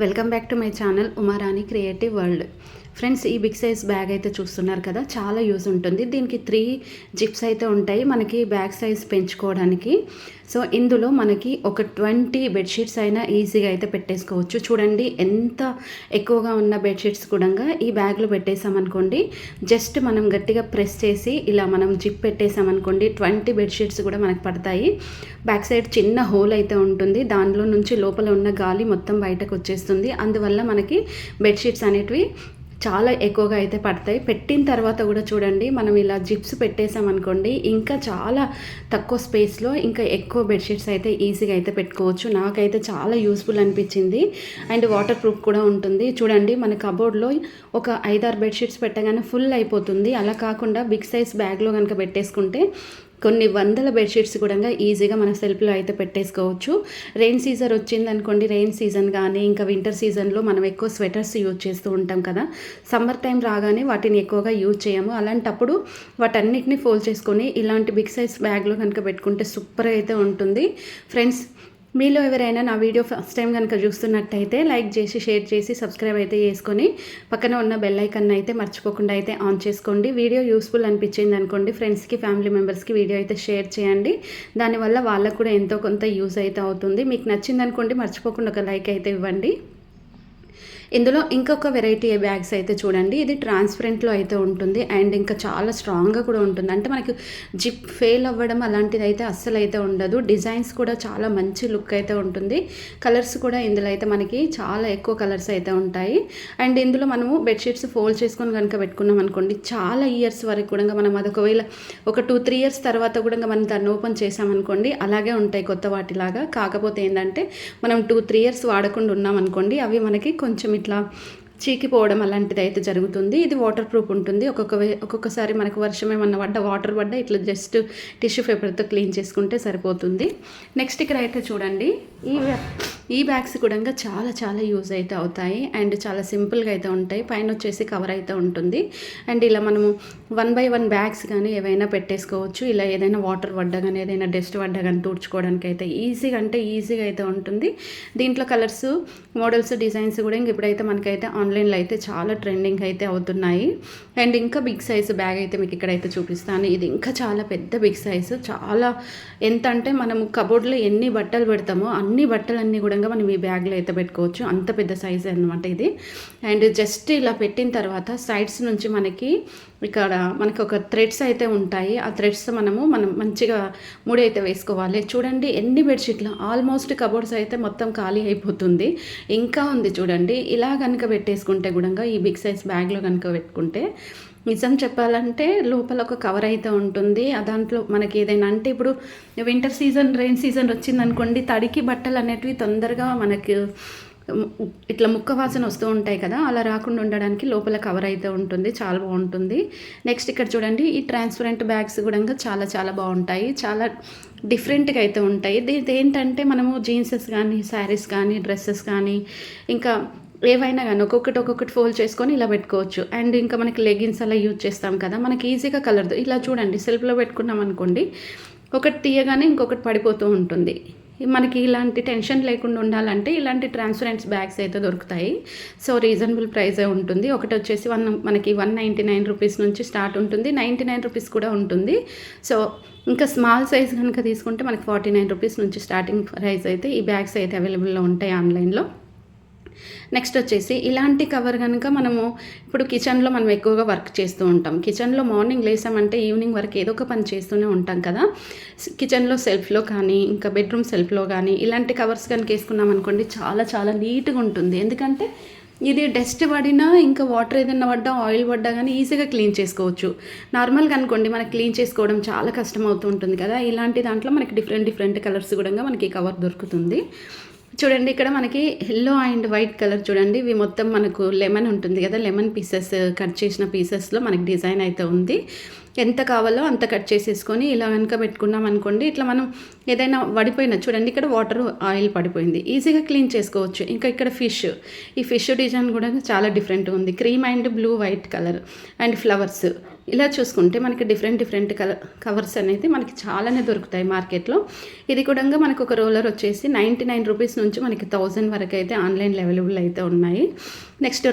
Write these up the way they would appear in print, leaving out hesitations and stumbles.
Welcome back to my channel Uma Rani creative world. Friends, ఈ big size bag అయితే చూస్తున్నారు కదా, చాలా యూజ్ ఉంటుంది. దీనికి 3 జిప్స్ అయితే ఉంటాయి మనకి బ్యాగ్ సైజ్ పెంచుకోవడానికి. సో ఇందులో మనకి ఒక 20 బెడ్షీట్స్ అయినా ఈజీగా అయితే పెట్టేసుకోవచ్చు. చూడండి, ఎంత ఎక్కువగా ఉన్న బెడ్షీట్స్ కూడా ఈ బ్యాగ్లో పెట్టేసామనుకోండి, జస్ట్ మనం గట్టిగా ప్రెస్ చేసి ఇలా మనం జిప్ పెట్టేసామనుకోండి, 20 బెడ్షీట్స్ కూడా మనకు పడతాయి. బ్యాక్ సైడ్ చిన్న హోల్ అయితే ఉంటుంది, దానిలో నుంచి లోపల ఉన్న గాలి మొత్తం బయటకు వచ్చేస్తుంది. అందువల్ల మనకి బెడ్షీట్స్ అనేటివి చాలా ఎక్కువగా అయితే పడతాయి. పెట్టిన తర్వాత కూడా చూడండి, మనం ఇలా జిప్స్ పెట్టేసామనుకోండి, ఇంకా చాలా తక్కువ స్పేస్లో ఇంకా ఎక్కువ బెడ్షీట్స్ అయితే ఈజీగా అయితే పెట్టుకోవచ్చు. నాకైతే చాలా యూస్ఫుల్ అనిపించింది. అండ్ వాటర్ ప్రూఫ్ కూడా ఉంటుంది. చూడండి, మన కబోర్డ్లో ఒక 5-6 బెడ్షీట్స్ పెట్టగానే ఫుల్ అయిపోతుంది. అలా కాకుండా బిగ్ సైజ్ బ్యాగ్లో కనుక పెట్టేసుకుంటే కొన్ని వందల బెడ్షీట్స్ కూడా ఈజీగా మన సెల్ఫ్లో అయితే పెట్టేసుకోవచ్చు. రెయిన్ సీజన్ వచ్చిందనుకోండి, రెయిన్ సీజన్ కానీ ఇంకా వింటర్ సీజన్లో మనం ఎక్కువ స్వెటర్స్ యూజ్ చేస్తూ ఉంటాం కదా. సమ్మర్ టైం రాగానే వాటిని ఎక్కువగా యూజ్ చేయము. అలాంటప్పుడు వాటన్నిటిని ఫోల్డ్ చేసుకొని ఇలాంటి బిగ్ సైజ్ బ్యాగ్లో కనుక పెట్టుకుంటే సూపర్గా అయితే ఉంటుంది. ఫ్రెండ్స్, మీలో ఎవరైనా నా వీడియో ఫస్ట్ టైం కనుక చూస్తున్నట్టయితే లైక్ చేసి, షేర్ చేసి, సబ్స్క్రైబ్ అయితే చేసుకొని పక్కన ఉన్న బెల్ ఐకాన్ అయితే మర్చిపోకుండా అయితే ఆన్ చేసుకోండి. వీడియో యూస్ఫుల్ అనిపించింది అనుకోండి, ఫ్రెండ్స్కి, ఫ్యామిలీ మెంబర్స్కి వీడియో అయితే షేర్ చేయండి. దానివల్ల వాళ్ళకు కూడా ఎంతో కొంత యూజ్ అయితే అవుతుంది. మీకు నచ్చింది అనుకోండి, మర్చిపోకుండా ఒక లైక్ అయితే ఇవ్వండి. ఇందులో ఇంకొక వెరైటీ బ్యాగ్స్ అయితే చూడండి, ఇది ట్రాన్స్పరెంట్లో అయితే ఉంటుంది అండ్ ఇంకా చాలా స్ట్రాంగ్గా కూడా ఉంటుంది. అంటే మనకి జిప్ ఫెయిల్ అవ్వడం అలాంటిది అయితే అస్సలు అయితే ఉండదు. డిజైన్స్ కూడా చాలా మంచి లుక్ అయితే ఉంటుంది. కలర్స్ కూడా ఇందులో అయితే మనకి చాలా ఎక్కువ కలర్స్ అయితే ఉంటాయి. అండ్ ఇందులో మనము బెడ్షీట్స్ ఫోల్డ్ చేసుకొని కనుక పెట్టుకున్నాం అనుకోండి, చాలా ఇయర్స్ వరకు కూడా మనం అది ఒకవేళ ఒక 2-3 ఇయర్స్ తర్వాత కూడా మనం దాన్ని ఓపెన్ చేసామనుకోండి, అలాగే ఉంటాయి కొత్త వాటిలాగా. కాకపోతే ఏంటంటే మనం 2-3 ఇయర్స్ వాడకుండా ఉన్నామనుకోండి, అవి మనకి కొంచెం ఇట్లా చీకిపోవడం అలాంటిది అయితే జరుగుతుంది. ఇది వాటర్ ప్రూఫ్ ఉంటుంది. ఒక్కొక్కసారి మనకు వర్షం ఏమన్నా వాటర్ పడ్డా ఇట్లా జస్ట్ టిష్యూ పేపర్తో క్లీన్ చేసుకుంటే సరిపోతుంది. నెక్స్ట్ ఇక్కడ అయితే చూడండి, ఈ బ్యాగ్స్ కూడా చాలా చాలా యూజ్ అయితే అవుతాయి అండ్ చాలా సింపుల్గా అయితే ఉంటాయి. పైన వచ్చేసి కవర్ అయితే ఉంటుంది. అండ్ ఇలా మనము 1 by 1 బ్యాగ్స్ కానీ ఏవైనా పెట్టేసుకోవచ్చు. ఇలా ఏదైనా వాటర్ పడ్డా కానీ, ఏదైనా డస్ట్ పడ్డా కానీ తుడుచుకోవడానికి అయితే ఈజీగా అయితే ఉంటుంది. దీంట్లో కలర్స్, మోడల్స్, డిజైన్స్ కూడా ఇప్పుడైతే మనకైతే ఆన్లైన్లో అయితే చాలా ట్రెండింగ్ అయితే అవుతున్నాయి. అండ్ ఇంకా బిగ్ సైజ్ బ్యాగ్ అయితే మీకు ఇక్కడైతే చూపిస్తాను. ఇది ఇంకా చాలా పెద్ద బిగ్ సైజు. చాలా ఎంత అంటే మనము కబోర్డ్లో ఎన్ని బట్టలు పెడతామో అన్ని బట్టలన్నీ కూడా మనం ఈ బ్యాగ్లో అయితే పెట్టుకోవచ్చు. అంత పెద్ద సైజు అనమాట ఇది. అండ్ జస్ట్ ఇలా పెట్టిన తర్వాత సైడ్స్ నుంచి ఇక్కడ మనకి ఒక థ్రెడ్స్ అయితే ఉంటాయి. ఆ థ్రెడ్స్ మనం మంచిగా ముడి అయితే వేసుకోవాలి. చూడండి, ఎన్ని బెడ్షీట్లు, ఆల్మోస్ట్ కబోర్డ్స్ అయితే మొత్తం ఖాళీ అయిపోతుంది. ఇంకా ఉంది చూడండి. ఇలా కనుక పెట్టేసుకుంటే కూడా ఈ బిగ్ సైజ్ బ్యాగ్లో కనుక పెట్టుకుంటే నిజం చెప్పాలంటే లోపల ఒక కవర్ అయితే ఉంటుంది. దాంట్లో మనకి ఏదైనా అంటే ఇప్పుడు వింటర్ సీజన్, రెయిన్ సీజన్ వచ్చిందనుకోండి, తడికి బట్టలు అనేటివి తొందరగా మనకి ఇట్లా ముక్క వాసన వస్తూ ఉంటాయి కదా, అలా రాకుండా ఉండడానికి లోపల కవర్ అయితే ఉంటుంది. చాలా బాగుంటుంది. నెక్స్ట్ ఇక్కడ చూడండి, ఈ ట్రాన్స్పరెంట్ బ్యాగ్స్ కూడా చాలా చాలా బాగుంటాయి. చాలా డిఫరెంట్గా అయితే ఉంటాయి. ఇది ఏంటంటే మనము జీన్సెస్ కానీ, శారీస్ కానీ, డ్రెస్సెస్ కానీ, ఇంకా ఏవైనా కానీ ఒక్కొక్కటి ఫోల్డ్ చేసుకొని ఇలా పెట్టుకోవచ్చు. అండ్ ఇంకా మనకి లెగిన్స్ అలా యూజ్ చేస్తాం కదా, మనకి ఈజీగా కలర్ ఇలా చూడండి, సెల్ఫ్లో పెట్టుకున్నాం అనుకోండి, ఒకటి తీయగానే ఇంకొకటి పడిపోతూ ఉంటుంది. మనకి ఇలాంటి టెన్షన్ లేకుండా ఉండాలంటే ఇలాంటి ట్రాన్స్పరెంట్స్ బ్యాగ్స్ అయితే దొరుకుతాయి. సో రీజనబుల్ ప్రైజే ఉంటుంది. ఒకటి వచ్చేసి మనకి 199 రూపీస్ నుంచి స్టార్ట్ ఉంటుంది, 99 రూపీస్ కూడా ఉంటుంది. సో ఇంకా స్మాల్ సైజ్ కనుక తీసుకుంటే మనకి 49 రూపీస్ నుంచి స్టార్టింగ్ ప్రైస్ అయితే ఈ బ్యాగ్స్ అయితే అవైలబుల్లో ఉంటాయి ఆన్లైన్లో. నెక్స్ట్ వచ్చేసి ఇలాంటి కవర్ కనుక మనము ఇప్పుడు కిచెన్లో మనం ఎక్కువగా వర్క్ చేస్తూ ఉంటాం. కిచెన్లో మార్నింగ్ లేసామంటే ఈవినింగ్ వరకు ఏదో ఒక పని చేస్తూనే ఉంటాం కదా. కిచెన్లో సెల్ఫ్లో కానీ, ఇంకా బెడ్రూమ్ సెల్ఫ్లో కానీ ఇలాంటి కవర్స్ కనుక వేసుకున్నాం అనుకోండి, చాలా చాలా నీట్గా ఉంటుంది. ఎందుకంటే ఇది డస్ట్ పడినా, ఇంకా వాటర్ ఏదైనా పడ్డా, ఆయిల్ పడ్డా కానీ ఈజీగా క్లీన్ చేసుకోవచ్చు. నార్మల్గా అనుకోండి మనకి క్లీన్ చేసుకోవడం చాలా కష్టం అవుతూ ఉంటుంది కదా. ఇలాంటి దాంట్లో మనకి డిఫరెంట్ కలర్స్ కూడా మనకి కవర్ దొరుకుతుంది. చూడండి, ఇక్కడ మనకి ఎల్లో అండ్ వైట్ కలర్ చూడండి, ఇవి మొత్తం మనకు లెమన్ ఉంటుంది కదా, లెమన్ పీసెస్ కట్ చేసిన పీసెస్లో మనకి డిజైన్ అయితే ఉంది. ఎంత కావాలో అంత కట్ చేసేసుకొని ఇలా కనుక పెట్టుకున్నాం అనుకోండి, ఇట్లా మనం ఏదైనా పడిపోయినా చూడండి, ఇక్కడ వాటర్, ఆయిల్ పడిపోయింది, ఈజీగా క్లీన్ చేసుకోవచ్చు. ఇంకా ఇక్కడ ఈ ఫిష్ డిజైన్ కూడా చాలా డిఫరెంట్ ఉంది. Cream and blue white colour and flowers, ఇలా చూసుకుంటే మనకి డిఫరెంట్ కవర్స్ అనేది మనకి చాలానే దొరుకుతాయి మార్కెట్లో. ఇది కూడా మనకు ఒక రోలర్ వచ్చేసి 99 రూపీస్ నుంచి మనకి 1000 వరకు అయితే ఆన్లైన్లో అవైలబుల్ అయితే ఉన్నాయి. నెక్స్ట్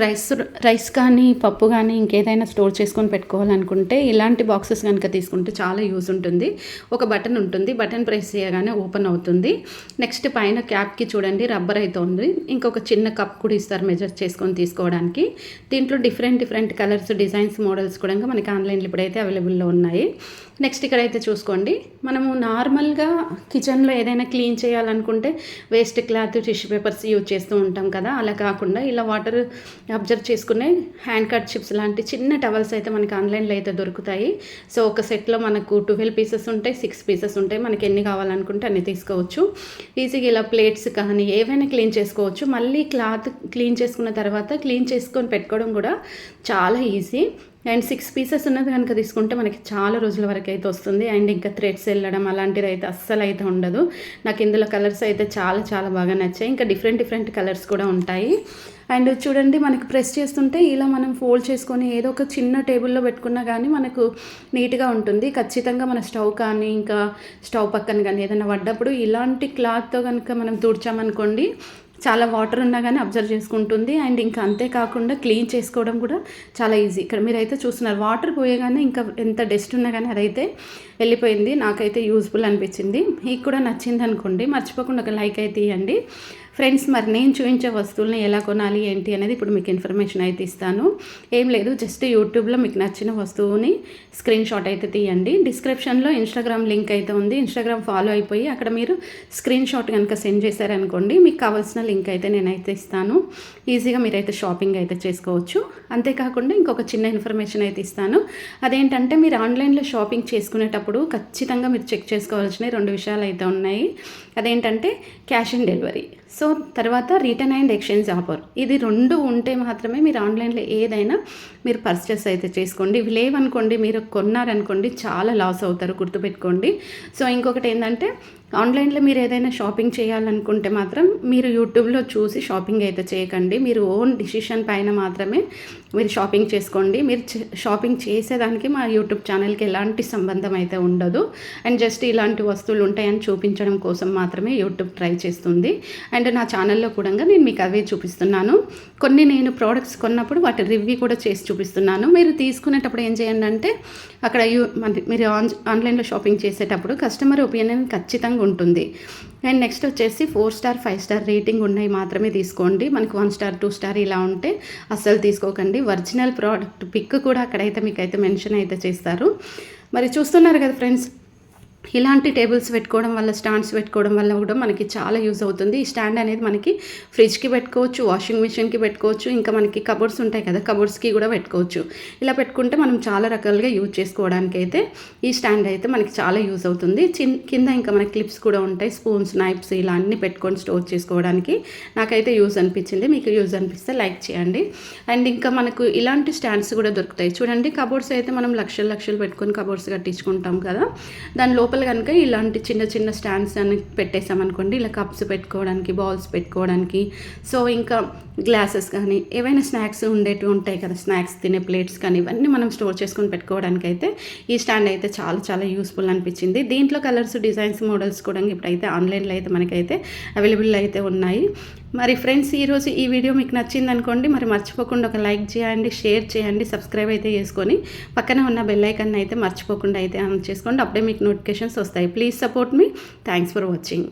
రైస్ కానీ పప్పు కానీ ఇంకేదైనా స్టోర్ చేసుకొని పెట్టుకోవాలనుకుంటే ఇలాంటి బాక్సెస్ కనుక తీసుకుంటే చాలా యూజ్ ఉంటుంది. ఒక బటన్ ఉంటుంది, బటన్ ప్రెస్ చేయగానే ఓపెన్ అవుతుంది. నెక్స్ట్ పైన క్యాప్కి చూడండి రబ్బర్ అయితే ఉంది. ఇంకొక చిన్న కప్ కూడా ఇస్తారు మెజర్ చేసుకొని తీసుకోవడానికి. దీంట్లో డిఫరెంట్ కలర్స్, డిజైన్స్, మోడల్స్ కూడా మనకి ఆన్లైన్లో ఇప్పుడైతే అవైలబుల్లో ఉన్నాయి. నెక్స్ట్ ఇక్కడైతే చూసుకోండి, మనము నార్మల్గా కిచెన్లో ఏదైనా క్లీన్ చేయాలనుకుంటే waste cloth, tissue papers use చేస్తూ ఉంటాం కదా, అలా కాకుండా ఇలా వాటర్ అబ్జర్వ్ చేసుకునే హ్యాండ్ కర్చీఫ్స్ లాంటి చిన్న టవల్స్ అయితే మనకి ఆన్లైన్లో అయితే దొరుకుతాయి. సో ఒక సెట్లో మనకు 12 పీసెస్ ఉంటాయి, 6 పీసెస్ ఉంటాయి. మనకి ఎన్ని కావాలనుకుంటే అన్ని తీసుకోవచ్చు. ఈజీగా ఇలా ప్లేట్స్ కానీ ఏవైనా క్లీన్ చేసుకోవచ్చు. మళ్ళీ క్లాత్ క్లీన్ చేసుకున్న తర్వాత క్లీన్ చేసుకొని పెట్టుకోవడం కూడా చాలా ఈజీ. అండ్ 6 పీసెస్ ఉన్నది కనుక తీసుకుంటే మనకి చాలా రోజుల వరకు అయితే వస్తుంది. అండ్ ఇంకా థ్రెడ్స్ వెళ్ళడం అలాంటిది అయితే అస్సలు అయితే ఉండదు. నాకు ఇందులో కలర్స్ అయితే చాలా బాగా నచ్చాయి. ఇంకా డిఫరెంట్ కలర్స్ కూడా ఉంటాయి. అండ్ చూడండి, మనకి ప్రెస్ చేస్తుంటే ఇలా మనం ఫోల్డ్ చేసుకొని ఏదో ఒక చిన్న టేబుల్లో పెట్టుకున్నా కానీ మనకు నీట్గా ఉంటుంది. ఖచ్చితంగా మన స్టవ్ కానీ ఇంకా స్టవ్ పక్కన కానీ ఏదైనా పడ్డప్పుడు ఇలాంటి క్లాత్తో కనుక మనం తుడిచామనుకోండి, చాలా వాటర్ ఉన్నా కానీ అబ్జర్వ్ చేసుకుంటుంది. అండ్ ఇంకా అంతేకాకుండా క్లీన్ చేసుకోవడం కూడా చాలా ఈజీ. ఇక్కడ మీరైతే చూస్తున్నారు, వాటర్ పోయగానే ఇంకా ఎంత డస్ట్ ఉన్నా కానీ అదైతే వెళ్ళిపోయింది. నాకైతే యూజ్ఫుల్ అనిపించింది. మీకు కూడా నచ్చింది అనుకోండి, మర్చిపోకుండా ఒక లైక్ అయితే ఇవ్వండి ఫ్రెండ్స్. మరి నేను చూపించే వస్తువులను ఎలా కొనాలి ఏంటి అనేది ఇప్పుడు మీకు ఇన్ఫర్మేషన్ అయితే ఇస్తాను. ఏం లేదు, జస్ట్ యూట్యూబ్లో మీకు నచ్చిన వస్తువుని స్క్రీన్ షాట్ అయితే తీయండి. డిస్క్రిప్షన్లో ఇన్స్టాగ్రామ్ లింక్ అయితే ఉంది. ఇన్స్టాగ్రామ్ ఫాలో అయిపోయి అక్కడ మీరు స్క్రీన్ షాట్ కనుక సెండ్ చేశారనుకోండి, మీకు కావాల్సిన లింక్ అయితే నేనైతే ఇస్తాను. ఈజీగా మీరైతే షాపింగ్ అయితే చేసుకోవచ్చు. అంతేకాకుండా ఇంకొక చిన్న ఇన్ఫర్మేషన్ అయితే ఇస్తాను. అదేంటంటే, మీరు ఆన్లైన్లో షాపింగ్ చేసుకునేటప్పుడు ఖచ్చితంగా మీరు చెక్ చేసుకోవాల్సిన 2 విషయాలు అయితే ఉన్నాయి. అదేంటంటే క్యాష్ ఆన్ డెలివరీ, సో తర్వాత రిటర్న్ అండ్ ఎక్స్చేంజ్ ఆఫర్. ఇది 2 ఉంటే మాత్రమే మీరు ఆన్లైన్లో ఏదైనా మీరు పర్చేస్ అయితే చేసుకోండి. ఇవి లేవనుకోండి, మీరు కొన్నారనుకోండి చాలా లాస్ అవుతారు, గుర్తుపెట్టుకోండి. సో ఇంకొకటి ఏంటంటే, ఆన్లైన్లో మీరు ఏదైనా షాపింగ్ చేయాలనుకుంటే మాత్రం మీరు యూట్యూబ్లో చూసి షాపింగ్ అయితే చేయకండి. మీరు ఓన్ డిసిషన్ పైన మాత్రమే మీరు షాపింగ్ చేసుకోండి. మీరు షాపింగ్ చేసేదానికి మా యూట్యూబ్ ఛానల్కి ఎలాంటి సంబంధం అయితే ఉండదు. అండ్ జస్ట్ ఇలాంటి వస్తువులు ఉంటాయని చూపించడం కోసం మాత్రమే యూట్యూబ్ ట్రై చేస్తుంది. అండ్ నా ఛానల్లో కూడా నేను మీకు అవే చూపిస్తున్నాను. కొన్ని నేను ప్రోడక్ట్స్ కొన్నప్పుడు వాటి రివ్యూ కూడా చేసి చూపిస్తున్నాను. మీరు తీసుకునేటప్పుడు ఏం చేయండి అంటే, అక్కడ మీరు ఆన్లైన్లో షాపింగ్ చేసేటప్పుడు కస్టమర్ ఒపీనియన్ ఖచ్చితంగా ఉంటుంది. అండ్ నెక్స్ట్ వచ్చేసి 4 స్టార్ 5 స్టార్ రేటింగ్ ఉన్నాయి మాత్రమే తీసుకోండి. మనకు 1 స్టార్ 2 స్టార్ ఇలా ఉంటే అస్సలు తీసుకోకండి. ఒరిజినల్ ప్రోడక్ట్ పిక్ కూడా అక్కడైతే మీకైతే మెన్షన్ అయితే చేస్తారు. మరి చూస్తున్నారు కదా ఫ్రెండ్స్, ఇలాంటి టేబుల్స్ పెట్టుకోవడం వల్ల, స్టాండ్స్ పెట్టుకోవడం వల్ల కూడా మనకి చాలా యూజ్ అవుతుంది. ఈ స్టాండ్ అనేది మనకి ఫ్రిడ్జ్కి పెట్టుకోవచ్చు, వాషింగ్ మిషన్కి పెట్టుకోవచ్చు, ఇంకా మనకి కబోర్డ్స్ ఉంటాయి కదా, కబోర్డ్స్కి కూడా పెట్టుకోవచ్చు. ఇలా పెట్టుకుంటే మనం చాలా రకాలుగా యూజ్ చేసుకోవడానికి అయితే ఈ స్టాండ్ అయితే మనకి చాలా యూజ్ అవుతుంది. కింద ఇంకా మనకి క్లిప్స్ కూడా ఉంటాయి, స్పూన్స్, నైఫ్స్ ఇలా అన్నీ పెట్టుకొని స్టోర్ చేసుకోవడానికి నాకైతే యూజ్ అనిపించింది. మీకు యూజ్ అనిపిస్తే లైక్ చేయండి. అండ్ ఇంకా మనకు ఇలాంటి స్టాండ్స్ కూడా దొరుకుతాయి. చూడండి, కబోర్డ్స్ అయితే మనం లక్షలు పెట్టుకొని కబోర్డ్స్ కట్టించుకుంటాం కదా, దాని లోపల కనుక ఇలాంటి చిన్న స్టాండ్స్ అని పెట్టేసామనుకోండి, ఇలా కప్స్ పెట్టుకోవడానికి, బౌల్స్ పెట్టుకోవడానికి, సో ఇంకా గ్లాసెస్ కానీ ఏవైనా స్నాక్స్ ఉండేటివి ఉంటాయి కదా, స్నాక్స్ తినే ప్లేట్స్ కానీ ఇవన్నీ మనం స్టోర్ చేసుకొని పెట్టుకోవడానికి అయితే ఈ స్టాండ్ అయితే చాలా యూస్ఫుల్ అనిపించింది. దీంట్లో కలర్స్, డిజైన్స్, మోడల్స్ కూడా ఇప్పుడైతే ఆన్లైన్లో అయితే మనకైతే అవైలబుల్ అయితే ఉన్నాయి. మరి ఫ్రెండ్స్, ఈరోజు ఈ వీడియో మీకు నచ్చింది అనుకోండి, మరి మర్చిపోకుండా ఒక లైక్ చేయండి, షేర్ చేయండి, సబ్స్క్రైబ్ అయితే చేసుకొని పక్కన ఉన్న బెల్ ఐకాన్ అయితే మర్చిపోకుండా అయితే ఆన్ చేసుకోండి. అప్పుడే మీకు నోటిఫికేషన్స్ వస్తాయి. Please support me. Thanks for watching.